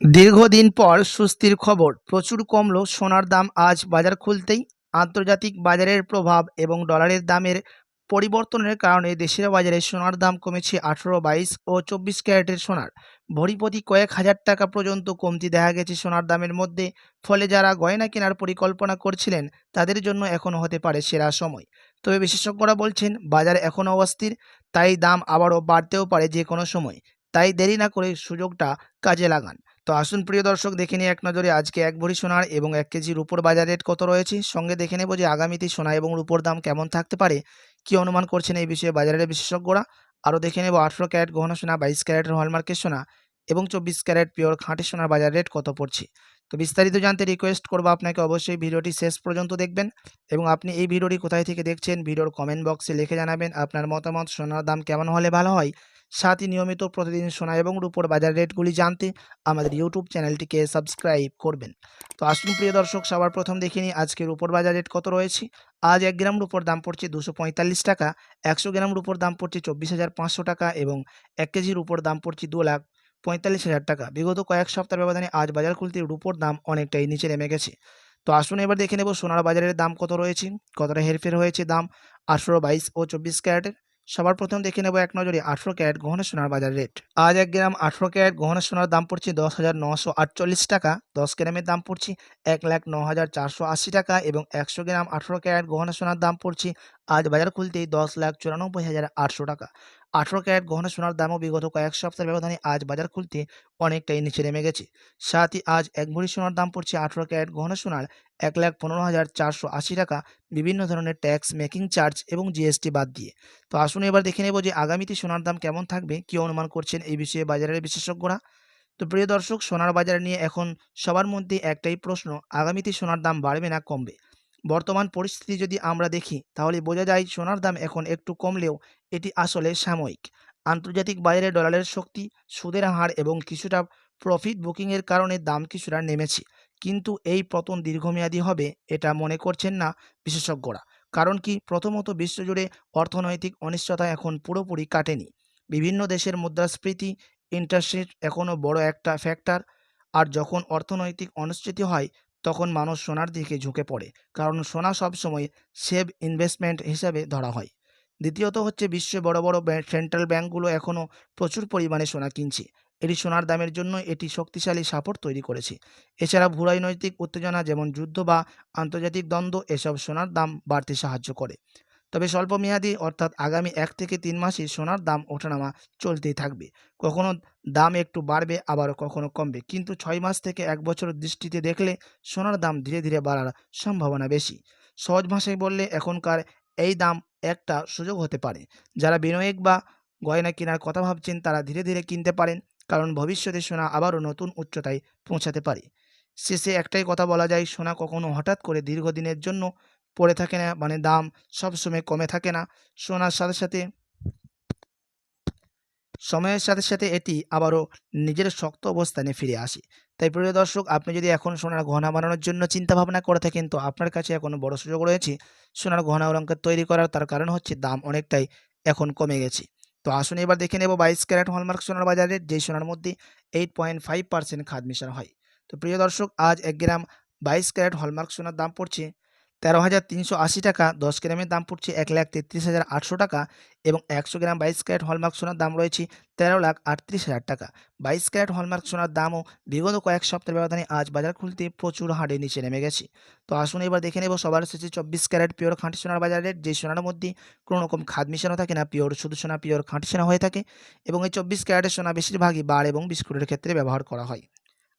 দীর্ঘদিন পর স্বস্তির খবর, প্রচুর কমল সোনার দাম। আজ বাজার খুলতেই আন্তর্জাতিক বাজারের প্রভাব এবং ডলারের দামের পরিবর্তনের কারণে দেশের বাজারে সোনার দাম কমেছে। 18, 22 ও 24 ক্যারেটের সোনার ভরি প্রতি কয়েক হাজার টাকা পর্যন্ত কমতি দেখা গেছে সোনার দামের মধ্যে। ফলে যারা গয়না কেনার পরিকল্পনা করছিলেন তাদের জন্য এখনও হতে পারে সেরা সময়। তবে বিশেষজ্ঞরা বলছেন বাজার এখনও অস্থির, তাই দাম আবারও বাড়তেও পারে যে কোনো সময়। তাই দেরি না করে সুযোগটা কাজে লাগান। তো আসুন প্রিয় দর্শক, দেখে নিই এক নজরে আজকে এক ভরি সোনার এবং 1 কেজি রূপোর বাজার রেট কত রয়েছে। সঙ্গে দেখে নেব যে আগামীতে সোনা এবং রূপোর দাম কেমন থাকতে পারে, কি অনুমান করছেন এই বিষয়ে বাজারের বিশেষজ্ঞরা। আরও দেখে নেব 18 ক্যারেট গহনা সোনা, 22 ক্যারেটের হলমার্কের সোনা এবং 24 ক্যারেট পিওর খাঁটি সোনার বাজার রেট কত পড়ছে। তো বিস্তারিত জানতে রিকোয়েস্ট করবো আপনাকে অবশ্যই ভিডিওটি শেষ পর্যন্ত দেখবেন এবং আপনি এই ভিডিওটি কোথায় থেকে দেখছেন ভিডিওর কমেন্ট বক্সে লিখে জানাবেন আপনার মতামত। সোনার দাম কেমন হলে ভালো হয়, সাথে নিয়মিত প্রতিদিন সোনা এবং রূপোর বাজার রেটগুলি জানতে আমাদের ইউটিউব চ্যানেলটিকে সাবস্ক্রাইব করবেন। তো আসুন প্রিয় দর্শক, সবার প্রথম দেখে নিই আজকে রূপোর বাজার রেট কত রয়েছে। আজ 1 গ্রাম রূপোর দাম পড়ছে 245 টাকা, 100 গ্রাম রূপোর দাম পড়ছে 24,500 টাকা এবং 1 কেজি রূপোর দাম পড়ছে 2,45,000 টাকা। বিগত কয়েক সপ্তাহ ব্যবধানে আজ বাজার খুলতে রূপোর দাম অনেকটাই নিচে নেমে গেছে। তো আসুন এবার দেখে নেব সোনার বাজারের দাম কত রয়েছে, কতটা হেরফের হয়েছে দাম 18, 22 ও 24 ক্যারেটের। সবার প্রথম দেখে নেব এক নজরে 18 ক্যারেট গহনা সোনার বাজার রেট। আজ 1 গ্রাম 18 ক্যারেট গহনা সোনার দাম পড়ছে 10,948 টাকা, 10 গ্রামের দাম পড়ছে 1,09,480 টাকা এবং 100 গ্রাম 18 ক্যারেট গহনা সোনার দাম পড়ছে আজ বাজার খুলতেই 10,94,800 টাকা। 18 ক্যারেট গহনা সোনার দামও বিগত কয়েক সপ্তাহের ব্যবধানে আজ বাজার খুলতে অনেকটাই নিচে নেমে গেছে। সাথে আজ এক ভরি সোনার দাম পড়ছে 18 ক্যারেট গহনা সোনার 1,15,480 টাকা, বিভিন্ন ধরনের ট্যাক্স, মেকিং চার্জ এবং জিএসটি বাদ দিয়ে। তো আসুন এবার দেখে নেব যে আগামীতে সোনার দাম কেমন থাকবে, কি অনুমান করছেন এই বিষয়ে বাজারের বিশেষজ্ঞরা। তো প্রিয় দর্শক, সোনার বাজার নিয়ে এখন সবার মধ্যে একটাই প্রশ্ন, আগামীতে সোনার দাম বাড়বে না কমবে। বর্তমান পরিস্থিতি যদি আমরা দেখি তাহলে বোঝা যায় সোনার দাম এখন একটু কমলেও এটি আসলে সাময়িক। আন্তর্জাতিক বাজারে ডলারের শক্তি, সুদের হার এবং কিছুটা প্রফিট বুকিংয়ের কারণে দাম কিছুটা নেমেছে, কিন্তু এই পতন দীর্ঘমেয়াদী হবে এটা মনে করছেন না বিশেষজ্ঞরা। কারণ কি, প্রথমত বিশ্বজুড়ে অর্থনৈতিক অনিশ্চয়তা এখন পুরোপুরি কাটেনি। বিভিন্ন দেশের মুদ্রাস্ফীতি, ইন্টারেস্ট রেট এখনও বড় একটা ফ্যাক্টর। আর যখন অর্থনৈতিক অনিশ্চিতি হয় তখন মানুষ সোনার দিকে ঝুঁকে পড়ে, কারণ সোনা সবসময় সেভ ইনভেস্টমেন্ট হিসাবে ধরা হয়। দ্বিতীয়ত হচ্ছে বিশ্বে বড় বড় সেন্ট্রাল ব্যাংকগুলো এখনও প্রচুর পরিমাণে সোনা কিনছে। এটি সোনার দামের জন্য এটি শক্তিশালী সাপোর্ট তৈরি করেছে। এছাড়া ভূরাজনৈতিক উত্তেজনা যেমন যুদ্ধ বা আন্তর্জাতিক দ্বন্দ্ব এসব সোনার দাম বাড়তে সাহায্য করে। তবে স্বল্পমেয়াদী অর্থাৎ আগামী 1 থেকে 3 মাসে সোনার দাম ওঠানামা চলতেই থাকবে। কখনো দাম একটু বাড়বে, আবার কখনো কমবে, কিন্তু 6 মাস থেকে 1 বছরের দৃষ্টিতে দেখলে সোনার দাম ধীরে ধীরে বাড়ার সম্ভাবনা বেশি। সহজ ভাষায় বললে এখনকার এই দাম একটা সুযোগ হতে পারে। যারা বিনিয়োগ বা গয়না কেনার কথা ভাবছেন তারা ধীরে ধীরে কিনতে পারেন, কারণ ভবিষ্যতে সোনা আবারও নতুন উচ্চতায় পৌঁছাতে পারে। শেষে একটাই কথা বলা যায়, সোনা কখনো হঠাৎ করে দীর্ঘদিনের জন্য পড়ে থাকে না, মানে দাম সবসময় কমে থাকে না। সোনার সাথে সাথে সময়ের সাথে সাথে এটি আবারও নিজের শক্ত অবস্থানে ফিরে আসে। তাই প্রিয় দর্শক, আপনি যদি এখন সোনার গহনা বানানোর জন্য চিন্তা ভাবনা করে থাকেন তো আপনার কাছে এখনো বড় সুযোগ রয়েছে সোনার গহনা অলংকার তৈরি করার। তার কারণ হচ্ছে দাম অনেকটাই এখন কমে গেছে। তো আসুন এবার দেখে নেব 22 ক্যারেট হলমার্ক সোনার বাজারে, যেই সোনার মধ্যে 8.5% খাদ মেশানো হয়। তো প্রিয় দর্শক, আজ 1 গ্রাম 22 ক্যারেট হলমার্ক সোনার দাম পড়ছে 13,380 টাকা, 10 গ্রামের দাম পড়ছে 1,33,800 টাকা এবং 100 গ্রাম 22 ক্যারেট হলমার্ক সোনার দাম রয়েছে 13,38,000 টাকা। 22 ক্যারেট হলমার্ক সোনার দামও বিগত কয়েক সপ্তাহের ব্যবধানে আজ বাজার খুলতে প্রচুর হারে নিচে নেমে গেছে। তো আসুন এবার দেখে নেব সবার শেষে 24 ক্যারেট পিওর খাঁটি সোনার বাজার রেট, যে সোনার মধ্যে কোনো রকম খাদ মিশানো থাকে না, পিওর শুধু সোনা, পিওর খাঁটি সোনা হয়ে থাকে এবং এই 24 ক্যারেটের সোনা বেশিরভাগই বার এবং বিস্কুটের ক্ষেত্রে ব্যবহার করা হয়।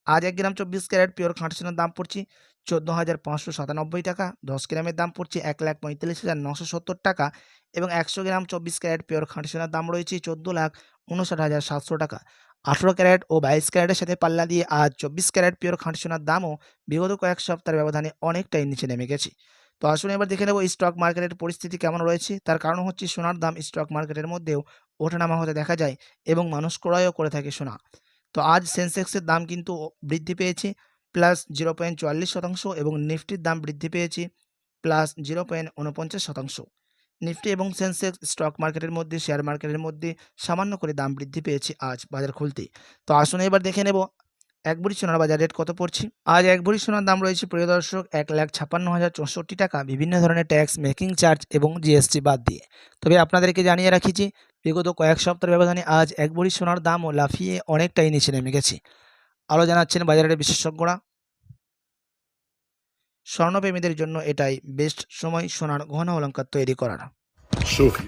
আজ 1 গ্রাম 24 ক্যারেট পিওর খাঁটি সোনার দাম পড়ছে 14,597 টাকা, 10 গ্রামের দাম পড়ছে 1,45,970 টাকা এবং 100 গ্রাম 24 ক্যারেট পিওর খাঁটি সোনার দাম রয়েছে 14,59,700 টাকা। 18 ক্যারেট ও 22 ক্যারেটের সাথে পাল্লা দিয়ে আজ 24 ক্যারেট পিওর খাঁটি সোনার দামও বিগত কয়েক সপ্তাহের ব্যবধানে অনেকটাই নিচে নেমে গেছে। তো আসুন এবার দেখে নেব স্টক মার্কেটের পরিস্থিতি কেমন রয়েছে। তার কারণ হচ্ছে সোনার দাম স্টক মার্কেটের মধ্যেও ওঠানামা হতে দেখা যায় এবং মানুষ ক্রয়ও করে থাকে সোনা। তো আজ সেন্সেক্সের দাম কিন্তু বৃদ্ধি পেয়েছে +0.44% এবং নিফটির দাম বৃদ্ধি পেয়েছে +0.49%। নিফটি এবং সেন্সেক্স স্টক মার্কেটের মধ্যে, শেয়ার মার্কেটের মধ্যে সামান্য করে দাম বৃদ্ধি পেয়েছে আজ বাজার খুলতেই। তো আসুন এবার দেখে নেব এক ভরি সোনার বাজার রেট কত পড়ছে? আজ এক ভরি সোনার দাম রয়েছে প্রিয় দর্শক 1,56,064 টাকা, বিভিন্ন ধরনের ট্যাক্স, মেকিং চার্জ এবং জিএসটি বাদ দিয়ে। তবে আপনাদেরকে জানিয়ে রাখি যে বিগত কয়েক সপ্তাহের ব্যবধানে আজ এক ভরি সোনার দামও লাফিয়ে অনেকটাই নিচে নেমে গেছে। আরও জানাচ্ছেন বাজারের বিশেষজ্ঞরা। স্বর্ণপ্রেমীদের জন্য এটাই বেস্ট সময় সোনার গহনা অলংকার তৈরি করার। Sophie.